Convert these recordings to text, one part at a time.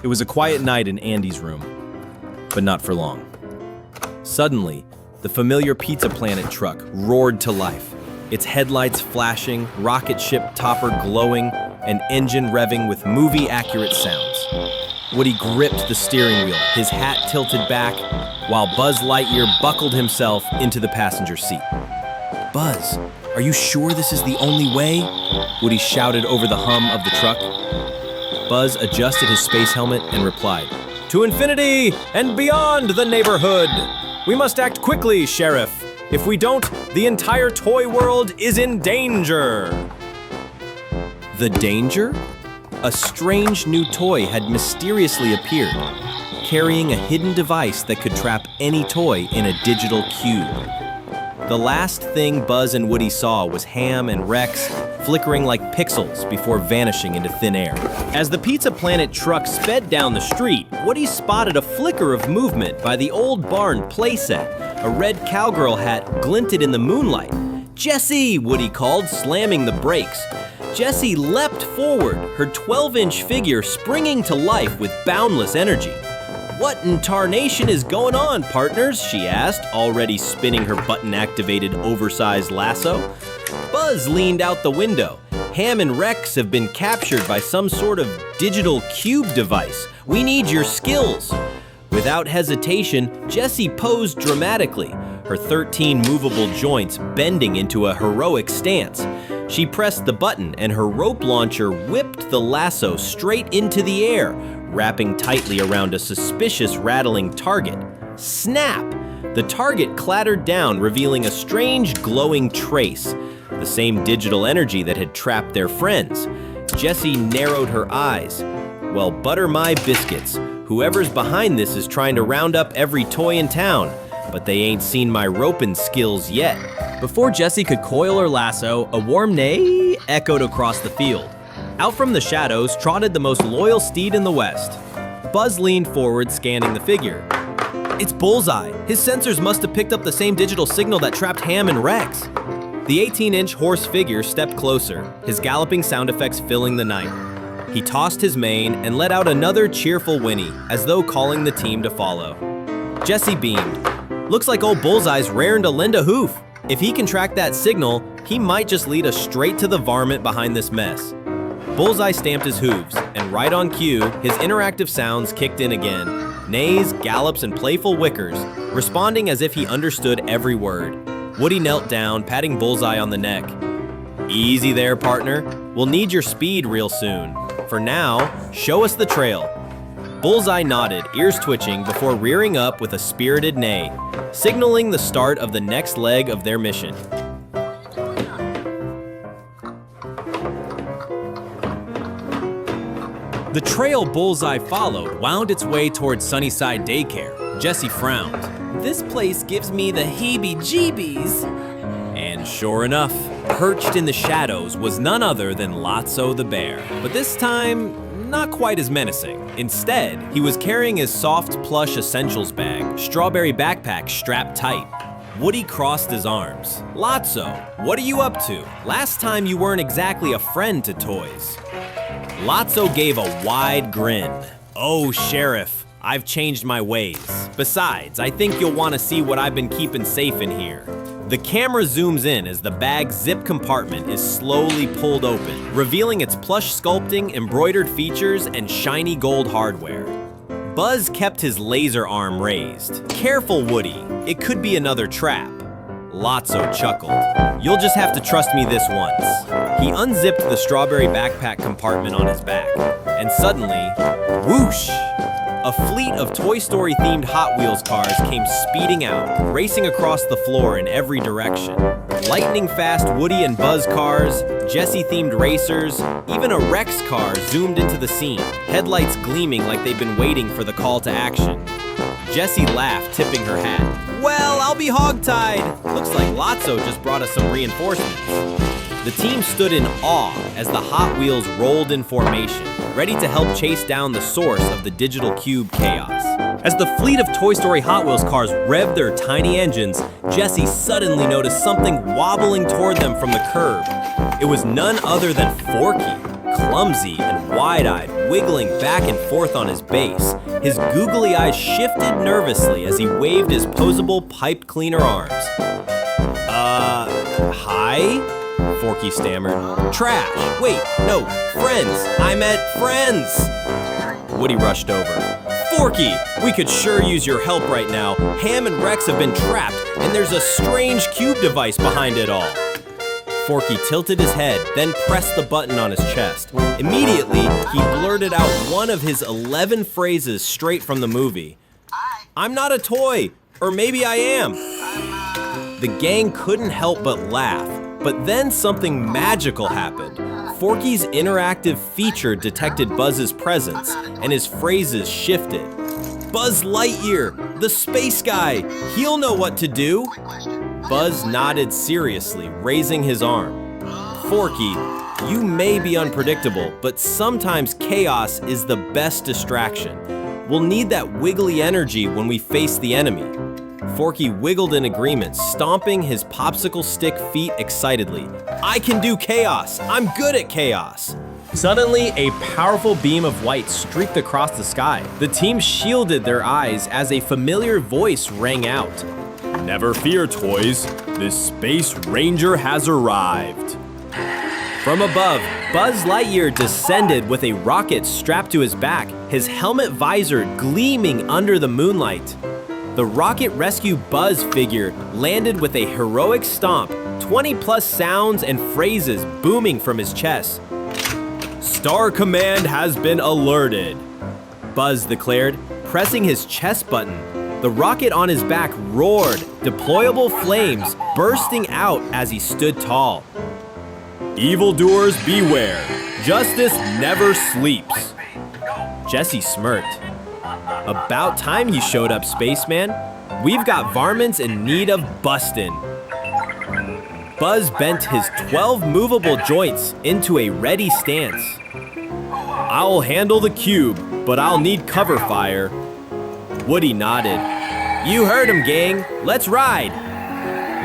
It was a quiet night in Andy's room, but not for long. Suddenly, the familiar Pizza Planet truck roared to life, its headlights flashing, rocket ship topper glowing, and engine revving with movie-accurate sounds. Woody gripped the steering wheel, his hat tilted back, while Buzz Lightyear buckled himself into the passenger seat. "Buzz, are you sure this is the only way?" Woody shouted over the hum of the truck. Buzz adjusted his space helmet and replied, "To infinity and beyond the neighborhood! We must act quickly, Sheriff. If we don't, the entire toy world is in danger." The danger? A strange new toy had mysteriously appeared, carrying a hidden device that could trap any toy in a digital cube. The last thing Buzz and Woody saw was Ham and Rex flickering like pixels before vanishing into thin air. As the Pizza Planet truck sped down the street, Woody spotted a flicker of movement by the old barn playset. A red cowgirl hat glinted in the moonlight. "Jessie!" Woody called, slamming the brakes. Jessie leapt forward, her 12-inch figure springing to life with boundless energy. "What in tarnation is going on, partners?" she asked, already spinning her button-activated oversized lasso. Buzz leaned out the window. "Ham and Rex have been captured by some sort of digital cube device. We need your skills." Without hesitation, Jessie posed dramatically, her 13 movable joints bending into a heroic stance. She pressed the button and her rope launcher whipped the lasso straight into the air, wrapping tightly around a suspicious rattling target. Snap! The target clattered down, revealing a strange glowing trace, the same digital energy that had trapped their friends. Jessie narrowed her eyes. "Well, butter my biscuits. Whoever's behind this is trying to round up every toy in town, but they ain't seen my roping skills yet." Before Jessie could coil her lasso, a warm neigh echoed across the field. Out from the shadows trotted the most loyal steed in the West. Buzz leaned forward, scanning the figure. "It's Bullseye. His sensors must have picked up the same digital signal that trapped Ham and Rex." The 18-inch horse figure stepped closer, his galloping sound effects filling the night. He tossed his mane and let out another cheerful whinny, as though calling the team to follow. Jessie beamed. "Looks like old Bullseye's raring to lend a hoof. If he can track that signal, he might just lead us straight to the varmint behind this mess." Bullseye stamped his hooves, and right on cue, his interactive sounds kicked in again. Neighs, gallops, and playful wickers, responding as if he understood every word. Woody knelt down, patting Bullseye on the neck. "Easy there, partner. We'll need your speed real soon. For now, show us the trail." Bullseye nodded, ears twitching, before rearing up with a spirited neigh, signaling the start of the next leg of their mission. The trail Bullseye followed wound its way towards Sunnyside Daycare. Jessie frowned. "This place gives me the heebie-jeebies." And sure enough, perched in the shadows was none other than Lotso the bear. But this time, not quite as menacing. Instead, he was carrying his soft plush essentials bag, strawberry backpack strapped tight. Woody crossed his arms. "Lotso, what are you up to? Last time you weren't exactly a friend to toys." Lotso gave a wide grin. "Oh, Sheriff, I've changed my ways. Besides, I think you'll want to see what I've been keeping safe in here." The camera zooms in as the bag's zip compartment is slowly pulled open, revealing its plush sculpting, embroidered features, and shiny gold hardware. Buzz kept his laser arm raised. "Careful, Woody. It could be another trap." Lotso chuckled. "You'll just have to trust me this once." He unzipped the strawberry backpack compartment on his back, and suddenly, whoosh! A fleet of Toy Story-themed Hot Wheels cars came speeding out, racing across the floor in every direction. Lightning-fast Woody and Buzz cars, Jessie-themed racers, even a Rex car zoomed into the scene, headlights gleaming like they'd been waiting for the call to action. Jessie laughed, tipping her hat. "Well, I'll be hogtied. Looks like Lotso just brought us some reinforcements." The team stood in awe as the Hot Wheels rolled in formation, ready to help chase down the source of the digital cube chaos. As the fleet of Toy Story Hot Wheels cars revved their tiny engines, Jessie suddenly noticed something wobbling toward them from the curb. It was none other than Forky, clumsy and wide-eyed, wiggling back and forth on his base. His googly eyes shifted nervously as he waved his posable pipe cleaner arms. Hi? Forky stammered. Trash! Wait, no, friends! I meant friends! Woody rushed over. Forky, we could sure use your help right now. Ham and Rex have been trapped, and there's a strange cube device behind it all. Forky tilted his head, then pressed the button on his chest. Immediately, he blurted out one of his 11 phrases straight from the movie. I'm not a toy, or maybe I am. The gang couldn't help but laugh, but then something magical happened. Forky's interactive feature detected Buzz's presence, and his phrases shifted. Buzz Lightyear, the space guy, he'll know what to do. Buzz nodded seriously, raising his arm. Forky, you may be unpredictable, but sometimes chaos is the best distraction. We'll need that wiggly energy when we face the enemy. Forky wiggled in agreement, stomping his popsicle stick feet excitedly. I can do chaos! I'm good at chaos! Suddenly, a powerful beam of white streaked across the sky. The team shielded their eyes as a familiar voice rang out. Never fear, toys. This Space Ranger has arrived. From above, Buzz Lightyear descended with a rocket strapped to his back, his helmet visor gleaming under the moonlight. The Rocket Rescue Buzz figure landed with a heroic stomp, 20+ sounds and phrases booming from his chest. Star Command has been alerted, Buzz declared, pressing his chest button. The rocket on his back roared, deployable flames bursting out as he stood tall. Evildoers beware, justice never sleeps. Jesse smirked. About time you showed up, spaceman. We've got varmints in need of bustin'. Buzz bent his 12 movable joints into a ready stance. I'll handle the cube, but I'll need cover fire. Woody nodded. You heard him, gang. Let's ride.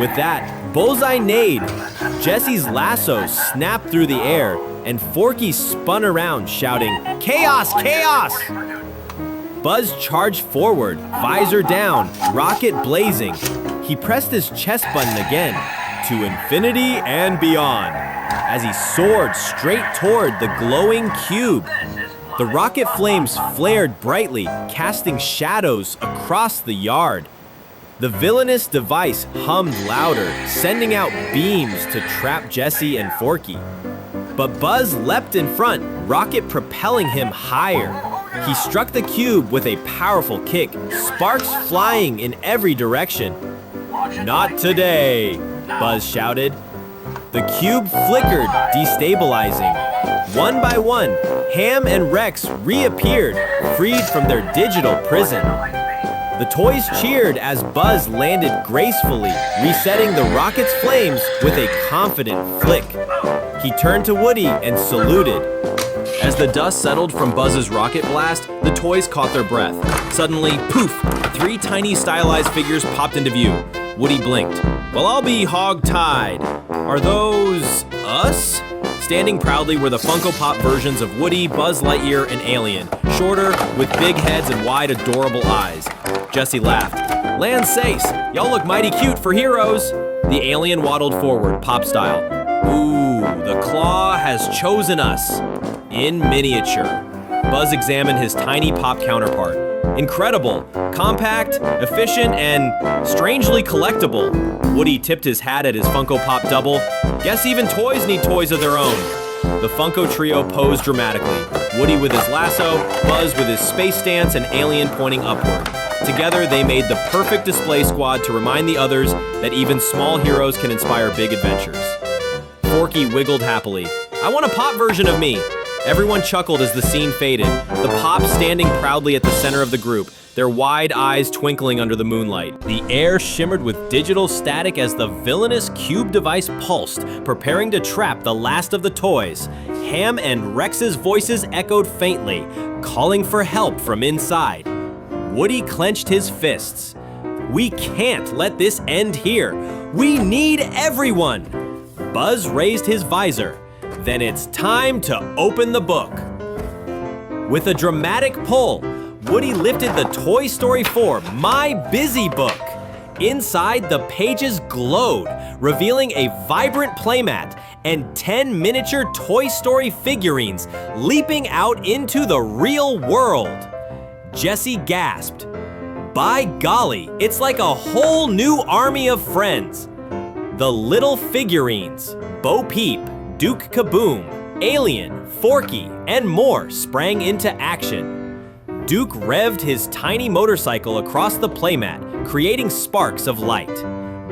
With that, Bullseye neighed. Jesse's lasso snapped through the air, and Forky spun around, shouting, Chaos! Chaos! Buzz charged forward, visor down, rocket blazing. He pressed his chest button again, to infinity and beyond, as he soared straight toward the glowing cube. The rocket flames flared brightly, casting shadows across the yard. The villainous device hummed louder, sending out beams to trap Jesse and Forky. But Buzz leapt in front, rocket propelling him higher. He struck the cube with a powerful kick, sparks flying in every direction. Not today, Buzz shouted. The cube flickered, destabilizing. One by one, Ham and Rex reappeared, freed from their digital prison. The toys cheered as Buzz landed gracefully, resetting the rocket's flames with a confident flick. He turned to Woody and saluted. As the dust settled from Buzz's rocket blast, the toys caught their breath. Suddenly, poof, 3 tiny stylized figures popped into view. Woody blinked. Well, I'll be hog-tied. Are those us? Standing proudly were the Funko Pop versions of Woody, Buzz Lightyear, and Alien, shorter, with big heads and wide, adorable eyes. Jesse laughed. Land sakes, y'all look mighty cute for heroes. The alien waddled forward, pop style. Ooh, the claw has chosen us. In miniature. Buzz examined his tiny pop counterpart. Incredible, compact, efficient, and strangely collectible. Woody tipped his hat at his Funko Pop double. Guess even toys need toys of their own. The Funko trio posed dramatically. Woody with his lasso, Buzz with his space stance, and Alien pointing upward. Together, they made the perfect display squad to remind the others that even small heroes can inspire big adventures. Forky wiggled happily. I want a pop version of me. Everyone chuckled as the scene faded, the Pops standing proudly at the center of the group, their wide eyes twinkling under the moonlight. The air shimmered with digital static as the villainous cube device pulsed, preparing to trap the last of the toys. Ham and Rex's voices echoed faintly, calling for help from inside. Woody clenched his fists. We can't let this end here. We need everyone. Buzz raised his visor. Then it's time to open the book. With a dramatic pull, Woody lifted the Toy Story 4 My Busy Book. Inside, the pages glowed, revealing a vibrant playmat and 10 miniature Toy Story figurines leaping out into the real world. Jessie gasped. By golly, it's like a whole new army of friends. The little figurines, Bo Peep, Duke Kaboom, Alien, Forky, and more sprang into action. Duke revved his tiny motorcycle across the playmat, creating sparks of light.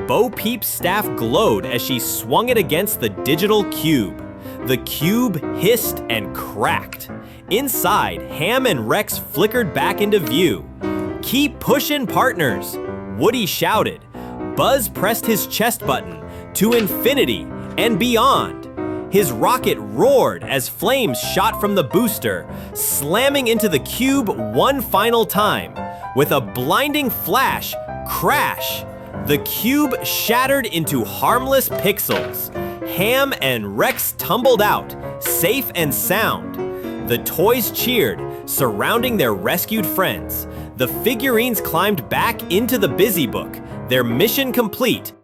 Bo Peep's staff glowed as she swung it against the digital cube. The cube hissed and cracked. Inside, Ham and Rex flickered back into view. Keep pushing, partners, Woody shouted. Buzz pressed his chest button to infinity and beyond. His rocket roared as flames shot from the booster, slamming into the cube one final time. With a blinding flash, crash! The cube shattered into harmless pixels. Ham and Rex tumbled out, safe and sound. The toys cheered, surrounding their rescued friends. The figurines climbed back into the busy book, their mission complete,